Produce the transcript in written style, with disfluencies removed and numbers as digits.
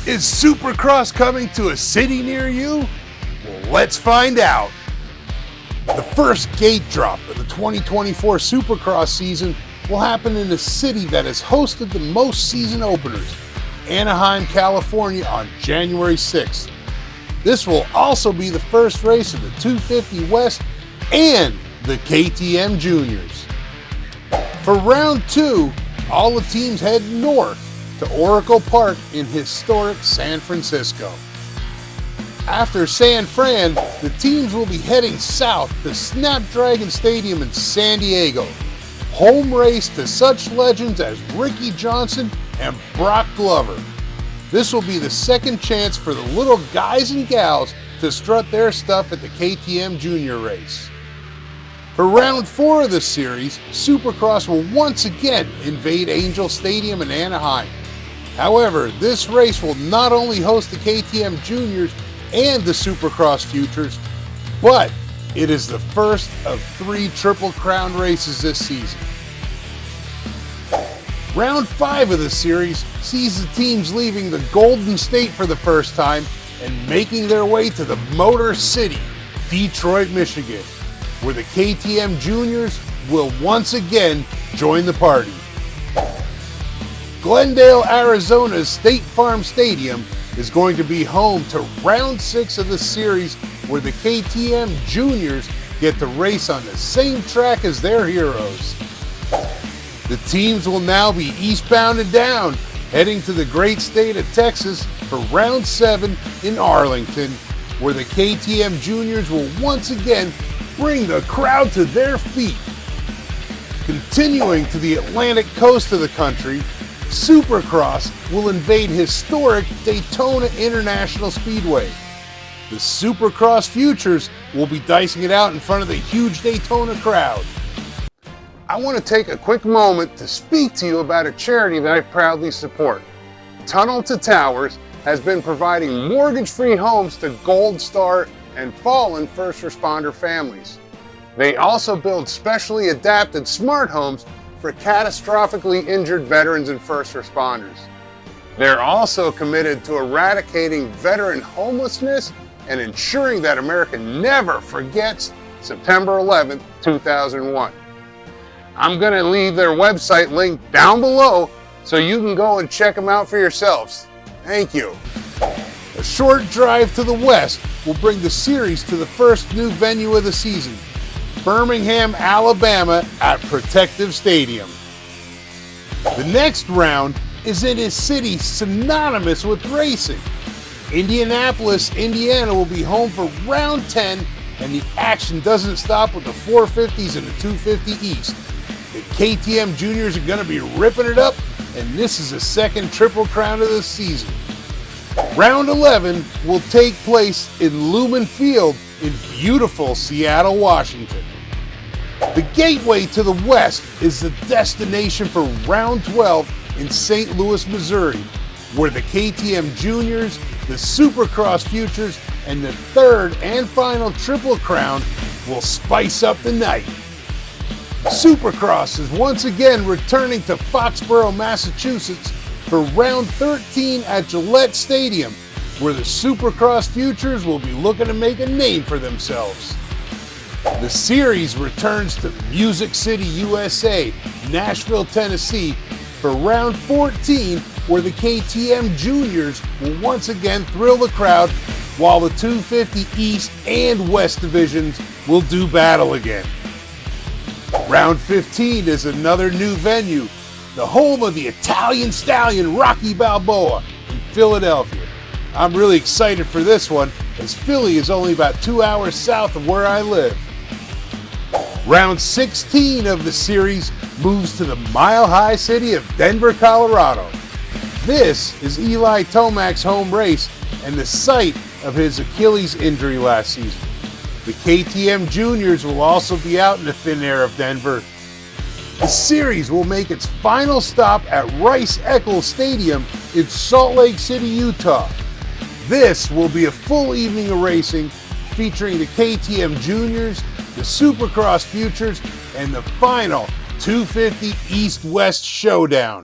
Is Supercross coming to a city near you? Well, let's find out. The first gate drop of the 2024 Supercross season will happen in a city that has hosted the most season openers, Anaheim, California, on January 6th. This will also be the first race of the 250 West and the KTM Juniors. For round 2, all the teams head north to Oracle Park in historic San Francisco. After San Fran, the teams will be heading south to Snapdragon Stadium in San Diego, home race to such legends as Ricky Johnson and Brock Glover. This will be the second chance for the little guys and gals to strut their stuff at the KTM Junior race. For round 4 of the series, Supercross will once again invade Angel Stadium in Anaheim. However, this race will not only host the KTM Juniors and the Supercross Futures, but it is the first of 3 Triple Crown races this season. Round 5 of the series sees the teams leaving the Golden State for the first time and making their way to the Motor City, Detroit, Michigan, where the KTM Juniors will once again join the party. Glendale, Arizona's State Farm Stadium is going to be home to round 6 of the series, where the KTM Juniors get to race on the same track as their heroes. The teams will now be eastbound and down, heading to the great state of Texas for round 7 in Arlington, where the KTM Juniors will once again bring the crowd to their feet. Continuing to the Atlantic coast of the country, Supercross will invade historic Daytona International Speedway. The Supercross Futures will be dicing it out in front of the huge Daytona crowd. I want to take a quick moment to speak to you about a charity that I proudly support. Tunnel to Towers has been providing mortgage-free homes to Gold Star and fallen first responder families. They also build specially adapted smart homes for catastrophically injured veterans and first responders. They're also committed to eradicating veteran homelessness and ensuring that America never forgets September 11th, 2001. I'm going to leave their website link down below so you can go and check them out for yourselves. Thank you. A short drive to the west will bring the series to the first new venue of the season, Birmingham, Alabama at Protective Stadium. The next round is in a city synonymous with racing. Indianapolis, Indiana will be home for round 10, and the action doesn't stop with the 450s and the 250 East. The KTM Juniors are going to be ripping it up, and this is the second Triple Crown of the season. Round 11 will take place in Lumen Field in beautiful Seattle, Washington. The gateway to the west is the destination for round 12 in St. Louis, Missouri, where the KTM Juniors, the Supercross Futures, and the third and final Triple Crown will spice up the night. Supercross is once again returning to Foxborough, Massachusetts for round 13 at Gillette Stadium, where the Supercross Futures will be looking to make a name for themselves. The series returns to Music City, USA, Nashville, Tennessee for round 14, where the KTM Juniors will once again thrill the crowd, while the 250 East and West divisions will do battle again. Round 15 is another new venue, the home of the Italian stallion Rocky Balboa in Philadelphia. I'm really excited for this one, as Philly is only about 2 hours south of where I live. Round 16 of the series moves to the mile-high city of Denver, Colorado. This is Eli Tomac's home race and the site of his Achilles injury last season. The KTM Juniors will also be out in the thin air of Denver. The series will make its final stop at Rice-Eccles Stadium in Salt Lake City, Utah. This will be a full evening of racing featuring the KTM Juniors, the Supercross Futures, and the final 250 East-West Showdown.